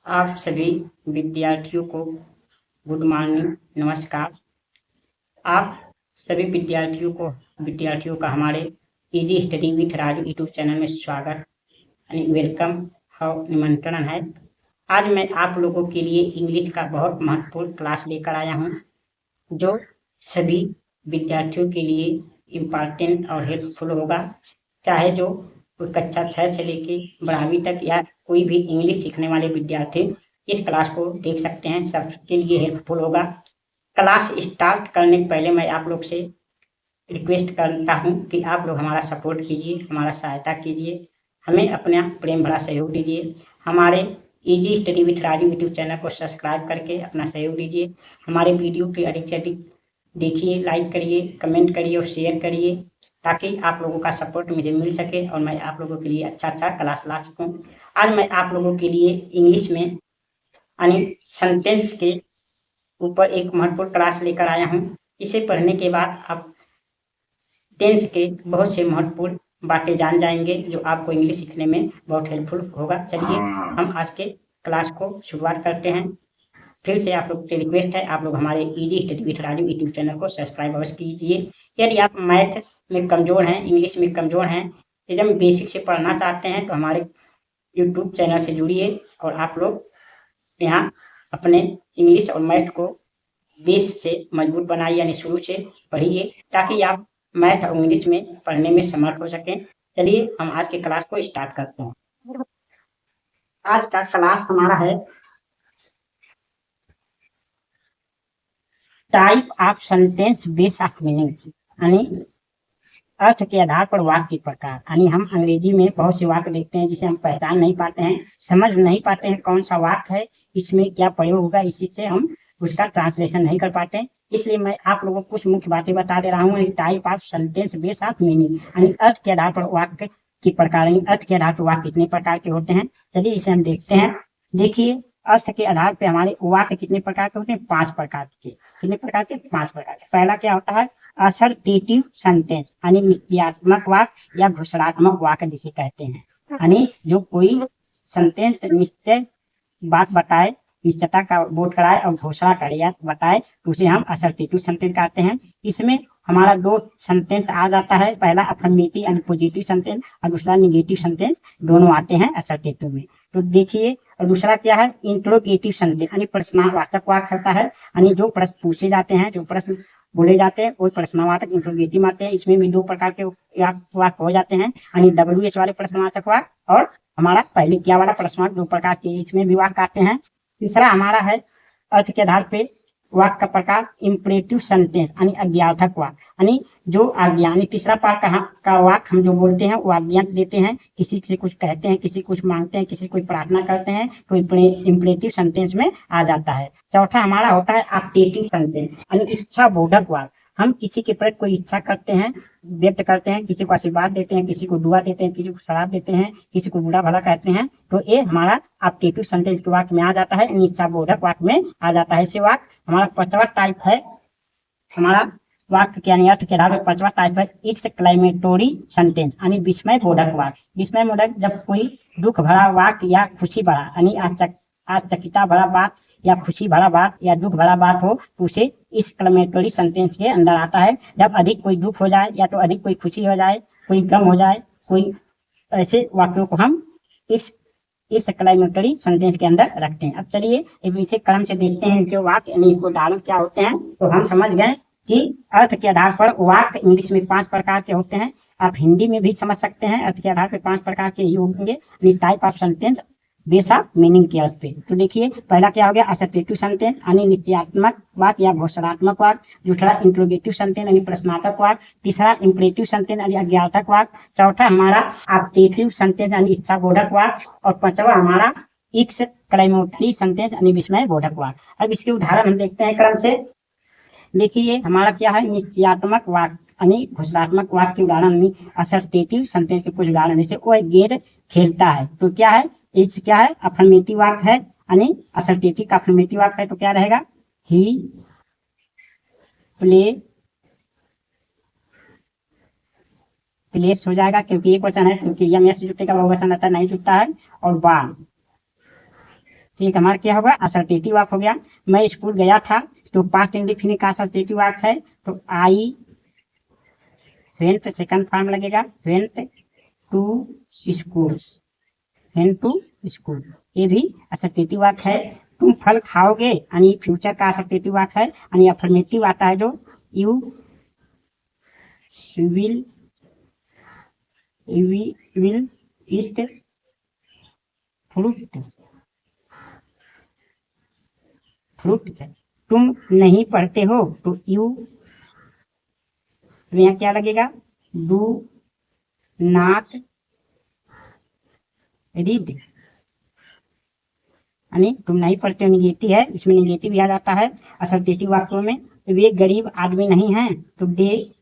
आप सभी विद्यार्थियों को गुड मॉर्निंग, नमस्कार। आप सभी विद्यार्थियों का हमारे easy study with Raju YouTube channel में स्वागत यानी वेलकम और निमंत्रण है। आज मैं आप लोगों के लिए इंग्लिश का बहुत महत्वपूर्ण क्लास लेकर आया हूँ, जो सभी विद्यार्थियों के लिए इम्पॉर्टेंट और हेल्पफुल होगा। चाहे जो कोई कक्षा 6 से लेके 12वीं तक या कोई भी इंग्लिश सीखने वाले विद्यार्थी इस क्लास को देख सकते हैं, सबके लिए हेल्पफुल होगा। क्लास स्टार्ट करने के पहले मैं आप लोग से रिक्वेस्ट करता हूँ कि आप लोग हमारा सपोर्ट कीजिए, हमारा सहायता कीजिए, हमें अपना प्रेम भरा सहयोग दीजिए। हमारे easy study with Raju YouTube channel को सब्सक्राइब करके अपना सहयोग दीजिए। हमारे वीडियो के अधिक से अधिक देखिए, लाइक करिए, कमेंट करिए और शेयर करिए, ताकि आप लोगों का सपोर्ट मुझे मिल सके और मैं आप लोगों के लिए अच्छा क्लास ला सकूं। आज मैं आप लोगों के लिए इंग्लिश में यानी सेंटेंस के ऊपर एक महत्वपूर्ण क्लास लेकर आया हूं। इसे पढ़ने के बाद आप टेंस के बहुत से महत्वपूर्ण बातें जान जाएंगे, जो आपको इंग्लिश सीखने में बहुत हेल्पफुल होगा। चलिए हम आज के क्लास को शुरुआत करते हैं। फिर से आप लोग से रिक्वेस्ट है, आप लोग हमारे easy study with Raju YouTube channel को सब्सक्राइब अवश्य कीजिए। यदि आप मैथ में कमज़ोर हैं, इंग्लिश में कमज़ोर हैं, एकदम बेसिक से पढ़ना चाहते हैं, तो हमारे यूट्यूब चैनल से जुड़िए और आप लोग यहाँ अपने इंग्लिश और मैथ को बेस से मजबूत बनाइए, यानी शुरू से पढ़िए, ताकि आप मैथ और इंग्लिश में पढ़ने में समर्थ हो सकें। चलिए हम आज के क्लास को स्टार्ट करते हैं। आज का क्लास हमारा है type of sentence base of meaning, यानी अर्थ के आधार पर वाक्य के प्रकार। यानी हम अंग्रेजी में बहुत से वाक्य देखते हैं जिसे हम पहचान नहीं पाते हैं, समझ नहीं पाते हैं कौन सा वाक्य है, इसमें क्या प्रयोग होगा, इसी से हम उसका ट्रांसलेशन नहीं कर पाते हैं। इसलिए मैं आप लोगों को कुछ मुख्य बातें बता दे रहा हूँ। Type of sentence base of meaning, यानी अर्थ के आधार पर वाक्य के प्रकार, यानी अर्थ के आधार पर वाक्य कितने प्रकार के होते हैं। चलिए इसे हम देखते हैं। देखिए, अर्थ के आधार पर हमारे वाक्य कितने प्रकार के होते हैं? 5 प्रकार के। कितने प्रकार के? 5 प्रकार के। पहला क्या होता है? असर्टेटिव सेंटेंस, यानी निश्चयात्मक वाक्य या घोषणात्मक वाक्य जिसे कहते हैं। यानी जो कोई सेंटेंस निश्चय बात बताए, निश्चयता का बोध कराए और घोषणा करे या बताए, तो उसे हम असर्टेटिव सेंटेंस कहते हैं। इसमें हमारा 2 सेंटेंस आ जाता है, पहला अफर्मेटिव यानी पॉजिटिव सेंटेंस और दूसरा निगेटिव सेंटेंस, दोनों आते हैं असर्टेटिव में। तो देखिए, और दूसरा क्या है? इंट्रोगेटिव सेंटेंस, यानी प्रश्नवाचक वाक्य होता है, यानी जो प्रश्न पूछे जाते हैं, जो प्रश्न बोले जाते हैं, वो प्रश्नवाचक इंट्रोगेटिव आते हैं। इसमें भी 2 प्रकार के वाक्य हो जाते हैं, यानी WH वाले प्रश्नवाचक वाक्य और हमारा पहले क्या वाला प्रश्नवाचक, 2 प्रकार के इसमें भी वाक्य आते हैं। तीसरा हमारा है अर्थ के आधार पे वाक्य का प्रकार इंपरेटिव सेंटेंस, यानी आज्ञार्थक वाक्य, यानी जो आज्ञा, यानी तीसरा पार्ट का वाक्य हम जो बोलते हैं वो आज्ञा देते हैं, किसी से कुछ कहते हैं, किसी कुछ मांगते हैं, किसी कोई प्रार्थना करते हैं, तो इंपरेटिव सेंटेंस में आ जाता है। चौथा हमारा होता है ऑप्टेटिव सेंटेंस, यानी इच्छा बोधक वाक्य। हम किसी के प्रति कोई इच्छा करते हैं, व्यक्त करते हैं, किसी को आशीर्वाद देते हैं, किसी को दुआ देते हैं, किसी को शराब देते हैं, किसी को बुरा भला कहते हैं, तो ये हमारा ऑप्टेटिव सेंटेंस के वाक्य में आ जाता है, इच्छा बोधक वाक्य में आ जाता है। ऐसे वाक्य हमारा 5वां टाइप है। हमारा वाक्य के यानी अर्थ के आधार पर 5वां टाइप है एक्सक्लेमेटोरी सेंटेंस, यानी विस्मय बोधक वाक्य। विस्मय बोधक, जब कोई दुख भरा वाक्य या खुशी भरा, यानी आश्चर्यता भरा बात या खुशी भरा बात या दुख भरा बात हो, तो उसे एक्सक्लेमेटोरी सेंटेंस के अंदर आता है। जब अधिक कोई दुख हो जाए या तो अधिक कोई खुशी हो जाए, कोई गम हो जाए, कोई ऐसे वाक्यों को हम एक्सक्लेमेटरी सेंटेंस के अंदर रखते हैं। अब चलिए इसे क्रम से देखते हैं, जो वाक्य यानी उदाहरण क्या होते हैं। तो हम समझ गए कि अर्थ के आधार पर वाक्य इंग्लिश में 5 प्रकार के होते हैं। आप हिंदी में भी समझ सकते हैं, अर्थ के आधार पर 5 प्रकार के ही होंगे, type of sentence base of meaning के अर्थ पे। तो देखिए, पहला क्या हो गया? असर्टेटिव सेंटेंस, यानी निश्चयात्मक वाक्य या घोषणात्मक वाक्य। दूसरा इंट्रोगेटिव सेंटेंस, यानी प्रश्नार्थक वाक्य। तीसरा इंपरेटिव सेंटेंस, यानी आज्ञार्थक वाक्य। चौथा हमारा ऑप्टेटिव सेंटेंस, यानी इच्छा बोधक वाक्य। और 5वां हमारा एक्सक्लेमेटरी सेंटेंस, यानी विस्मय बोधक वाक्य। अब इसके उदाहरण हम देखते हैं क्रम से। देखिए, हमारा क्या है? निश्चयात्मक वाक्य यानी घोषणात्मक वाक्य के उदाहरण, असर्टेटिव सेंटेंस के कुछ उदाहरण, जैसे वो गेंद खेलता है, तो क्या है? इस क्या है? अफर्मेटिव वाक्य है, यानी असर्टेटिव का अफर्मेटिव वाक्य है, तो क्या रहेगा? ही प्लेस हो जाएगा, क्योंकि एक वचन है, क्योंकि यम एस जुटेगा, वो वचन आता नहीं जुटता है। और बाल, एक हमारा क्या होगा, असर्टेटिव वाक्य हो गया। मैं स्कूल गया था, तो पास्ट इंडेफिनिट का असर्टेटिव वाक्य है, तो आई वेंट सेकंड फॉर्म लगेगा, went to school, went to school, ये भी असर्टेटिव वाक्य है। तुम फल खाओगे, यानी फ्यूचर का असर्टेटिव वाक्य है, यानी अफर्मेटिव आता है जो you will eat fruit, fruit. तुम नहीं पढ़ते हो, तो यू यहाँ क्या लगेगा, डू नॉट रीड, यानी तुम नहीं पढ़ते हो निगेटिव है, इसमें निगेटिव आ जाता है असर्टेटिव वाक्यों में। वे गरीब आदमी नहीं हैं, तो दे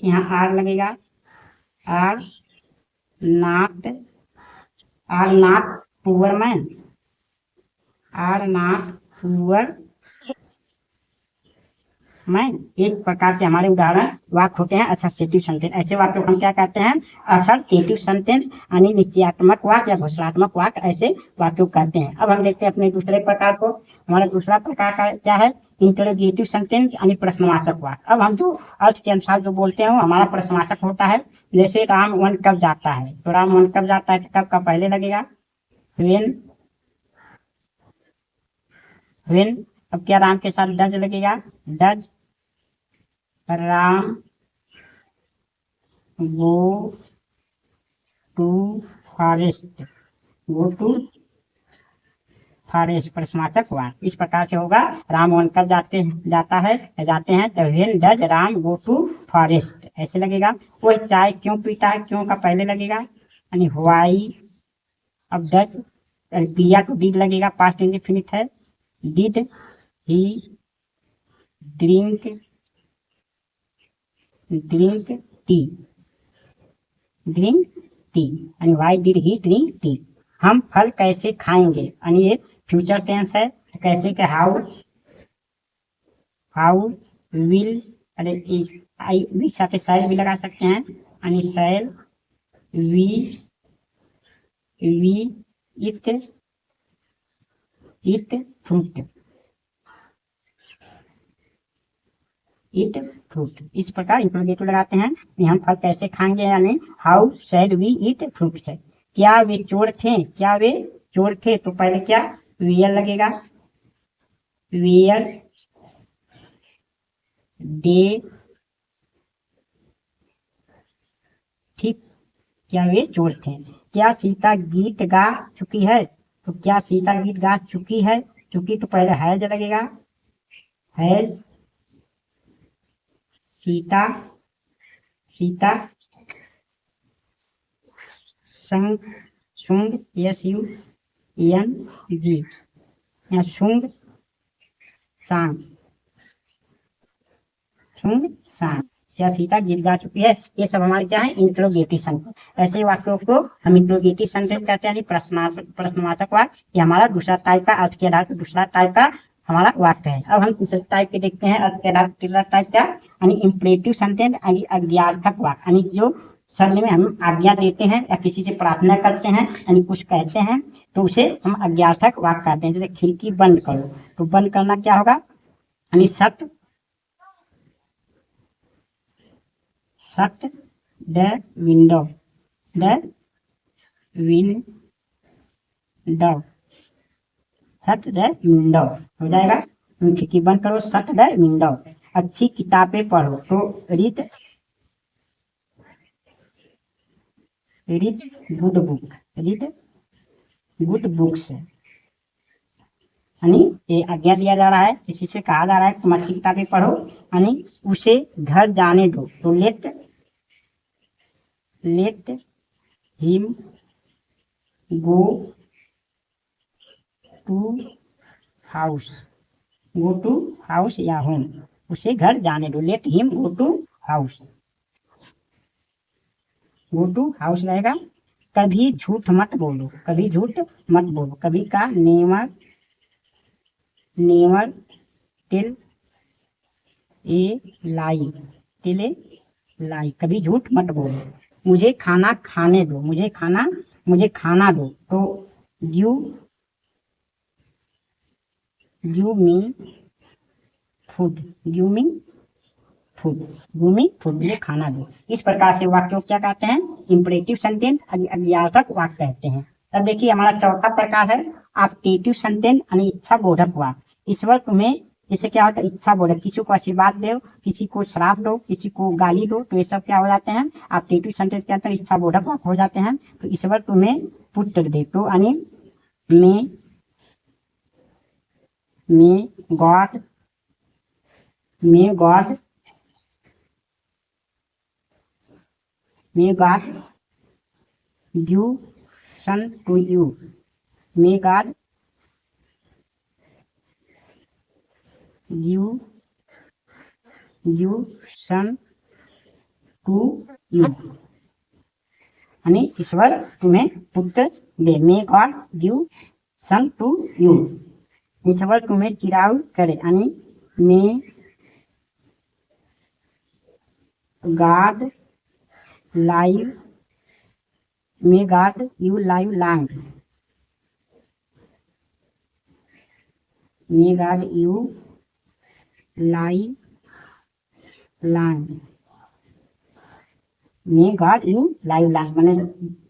यहाँ आर लगेगा, are not poor man, are not poor man. एक प्रकार के हमारे उदाहरण वाक्य होते हैं असर्टेटिव सेंटेंस। ऐसे वाक्यों को हम क्या कहते हैं, असर्टेटिव सेंटेंस, यानी निश्चयात्मक वाक्य या घोषणात्मक वाक्य, ऐसे वाक्यों को कहते हैं। अब हम देखते हैं अपने दूसरे प्रकार को। हमारा दूसरा प्रकार का क्या है, इंटरोगेटिव सेंटेंस, यानी प्रश्नवाचक वाक्य। अब हम जो अर्थ के अनुसार जो बोलते हैं वो हमारा प्रश्नवाचक होता है। जैसे राम वन कब जाता है, तो राम वन कब जाता है, तो कब का पहले लगेगा, वेन। अब क्या राम के साथ डज लगेगा, does Ram go to forest, go to forest, प्रश्नवाचक वाक्य इस प्रकार से होगा। राम वन कब जाते हैं, तो when does Ram go to forest, ऐसे लगेगा। वो चाय क्यों पीता है, क्यों का पहले लगेगा, यानी व्हाई। अब डज पिया तो डिड लगेगा, पास्ट इंडेफिनिट है, डिड ही ड्रिंक टी, यानी why did he drink tea. हम फल कैसे खाएंगे, यानी ये फ्यूचर टेंस है, कैसे के हाउ विल, अरे आई भी साथ शैल भी लगा सकते हैं, यानी शैल वी इट फ्रूट, इस प्रकार इंटरोगेटिव लगाते हैं। हम फल कैसे खाएंगे, यानी how shall we eat fruit. क्या वे चोर थे, तो पहले क्या, वेयर लगेगा, वेयर डे, ठीक, क्या वे चोर थे। क्या सीता गीत गा चुकी है, तो क्या सीता गीत गा चुकी है, चुकी तो पहले हैज लगेगा, हैज सीता सुंग SUNG, या सुंग सांग, या सीता गीत गा चुकी है। ये सब हमारे क्या है, इंटरोगेटिव सेंटेंस। ऐसे वाक्यों को हम इंटरोगेटिव सेंटेंस कहते हैं, यानी प्रश्नवाचक वाक्य। ये हमारा दूसरा टाइप का, अर्थ के आधार पर दूसरा टाइप का हमारा वाक्य है। अब हम तीसरे टाइप के देखते हैं, अर्थ के आधार तीसरा टाइप का, यानी इंपरेटिव सेंटेंस, यानी आज्ञार्थक वाक्य, यानी जो शब्द में हम आज्ञा देते हैं या किसी से प्रार्थना करते हैं, यानी कुछ कहते हैं, तो उसे हम आज्ञार्थक वाक्य कहते हैं। जैसे खिड़की बंद करो, तो बंद करना क्या होगा, यानी shut the window, shut the window हो जाएगा, खिड़की बंद करो, शट द विंडो। अच्छी किताबें पढ़ो, तो रीड गुड बुक्स, यानी ये आज्ञा दिया जा रहा है, किसी से कहा जा रहा है तुम अच्छी किताबें पढ़ो, यानी उसे घर जाने दो, तो let him go to house या होम, उसे घर जाने दो, let him go to house रहेगा। कभी झूठ मत बोलो, कभी का नेवर टेल ए लाई, कभी झूठ मत बोलो। मुझे खाना खाने दो, मुझे खाना दो, तो give me food, give me food, give me food, मुझे खाना दो। इस प्रकार से वाक्य को क्या कहते हैं? इंपरेटिव सेंटेंस, अज्ञार्थक वाक्य कहते हैं। अब देखिए हमारा चौथा प्रकार है ऑप्टेटिव सेंटेंस यानी इच्छा बोधक वाक्य। ईश्वर तुम्हें, इससे क्या होता है? इच्छा बोधक, किसी को आशीर्वाद दो, किसी को श्राप दो, किसी को गाली दो, तो ये सब क्या हो जाते हैं? ऑप्टेटिव सेंटेंस के अंदर इच्छा बोधक वाक्य हो जाते हैं। तो ईश्वर तुम्हें पुत्र दे, तो यानी God give son to you, may God give son to you, यानी ईश्वर तुम्हें पुत्र दे, may God give son to you. ईश्वर तुम्हें चिराग करे, यानी may God you live long, may God you live long, may God you live long, मैंने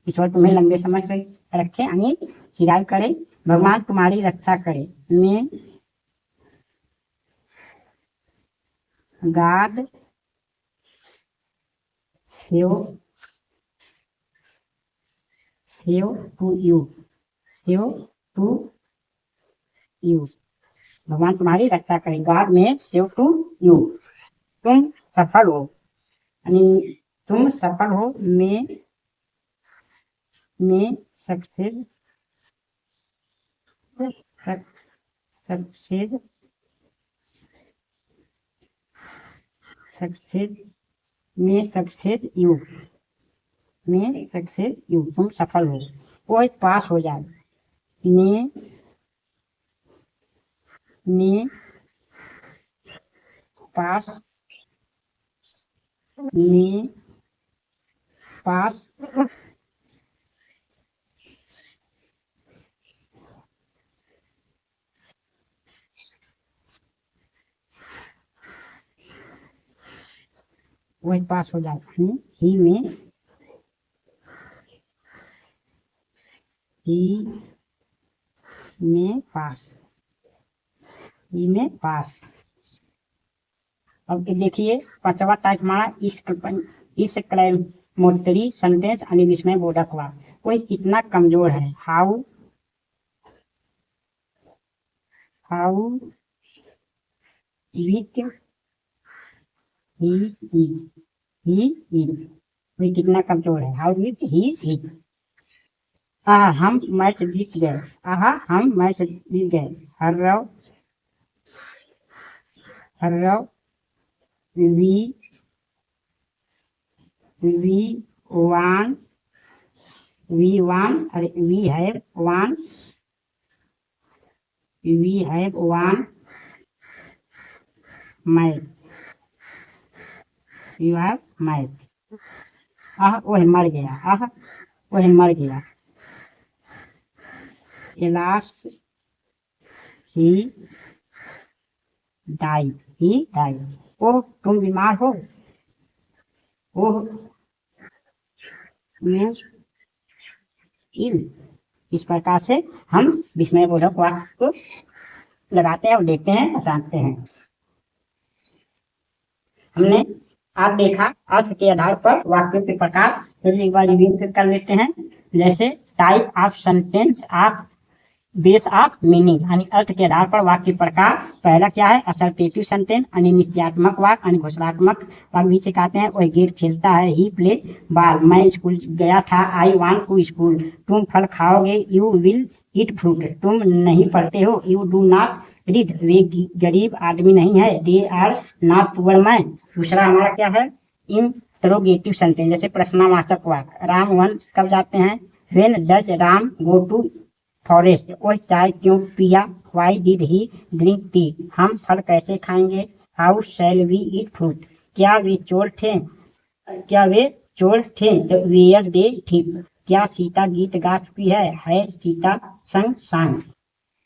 ईश्वर तुम्हें लंबे समय से रखे, यानी चिराग करे, भगवान तुम्हारी रक्षा करे। May God save to you, भगवान तुम्हारी रक्षा करे, गॉड में सेव टू यू। तुम सफल हो, यानी तुम सफल हो, में सक्सेस यू, तुम सफल हो। वो एक पास हो जाए, में पास वही पास हो जाए, ही में पास। अब देखिए पांचवा टाइप हमारा इस क्लेमोटरी सेंटेंस यानी विस्मय बोधक वाक्य। कोई कितना कमजोर है, हाउ वीक ही इज, कोई कितना कमजोर है, हाउ वीक ही इज। हम मैच जीत गए, हम मैच जीत गए, hurrah we have won match, you have match. वह मर गया, एलास ही डाइड, ओह तुम बीमार हो, इस प्रकार से हम विस्मय बोधक वाक्य को लगाते हैं और देखते हैं, जानते हैं। हमने आप देखा अर्थ के आधार पर वाक्यों के प्रकार, फिर एक बार रिव्यू कर लेते हैं। जैसे type of sentence of base of meaning, यानी अर्थ के आधार पर वाक्य प्रकार। पहला क्या है? असर्टेटिव सेंटेंस यानी निश्चयात्मक वाक्य, यानी घोषणात्मक वाक्य भी सिखाते हैं। वह गेट खेलता है, ही प्ले बॉल, मैं स्कूल गया था, आई वांट टू स्कूल, तुम फल खाओगे, यू विल ईट फ्रूट, तुम नहीं पढ़ते हो, यू डू नॉट रीड, वे गरीब आदमी नहीं है, they are not poor man. दूसरा हमारा क्या है? इंटरोगेटिव सेंटेंस, जैसे प्रश्नवाचक वाक्य। राम वन कब जाते हैं? When does Ram go to forest, वह चाय क्यों पिया, why did he drink tea, हम फल कैसे खाएंगे, how shall we eat fruit, क्या वे चोर थे, तो वेयर दे थीप, क्या सीता गीत गा चुकी है सीता संग सांग।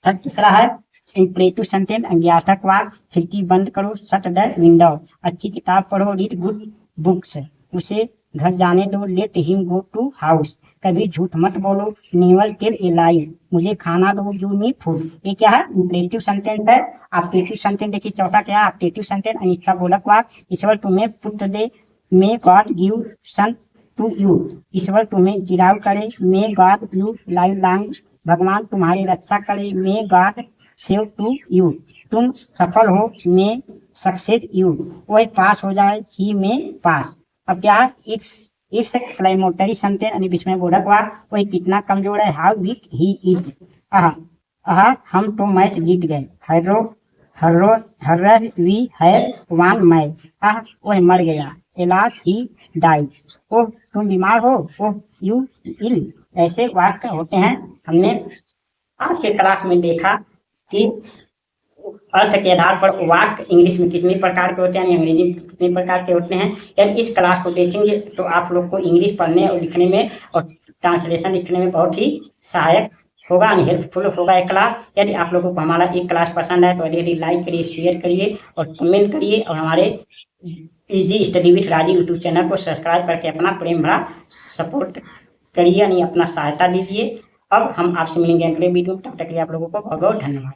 और दूसरा है इंपरेटिव सेंटेंस अंग्यार्थक वाक्य, खिड़की बंद करो शट द विंडो, अच्छी किताब पढ़ो रीड गुड बुक्स, उसे घर जाने दो let him go to house, कभी झूठ मत बोलो नेवर टेल ए लाई, मुझे खाना दो यू नीड फूड। ये क्या है इंपरेटिव सेंटेंस है। ऑब्जेक्टिव सेंटेंस देखिए चौथा क्या है ऑब्जेक्टिव सेंटेंस अनिच्छा बोलक वाक्य, ईश्वर तुम्हें पुत्र दे may God give son to you, ईश्वर तुम्हें जिराव करे may God you live long, भगवान तुम्हारी रक्षा करे may God save to you, तुम सफल हो मे सक्सेस यू, वह पास हो जाए ही में पास। अब क्या है इट्स क्लाइमोटरी सेंटेंस यानी विस्मय बोधक वाक्य, वह कितना कमजोर है हाउ वीक ही इज, हम तो मैच जीत गए हर्र वी हैव वन मैच, वह मर गया एलास ही डाइड, ओह तुम बीमार हो ओह यू इल। ऐसे वाक्य होते हैं। हमने आज के क्लास में देखा कि अर्थ के आधार पर वाक्य इंग्लिश में कितने प्रकार के होते हैं, अंग्रेजी में कितने प्रकार के होते हैं। यदि इस क्लास को देखेंगे तो आप लोग को इंग्लिश पढ़ने और लिखने में और ट्रांसलेशन लिखने में बहुत ही सहायक होगा, हेल्पफुल होगा एक क्लास। यदि आप लोगों को हमारा एक क्लास पसंद है तो यदि लाइक करिए शेयर करिए और कमेंट करिए और हमारे easy study with Rajiv YouTube channel को सब्सक्राइब करके अपना प्रेम भरा सपोर्ट करिए यानी अपना सहायता दीजिए। अब हम आपसे मिलेंगे अगले वीडियो में, तब तक के लिए आप लोगों को बहुत बहुत धन्यवाद।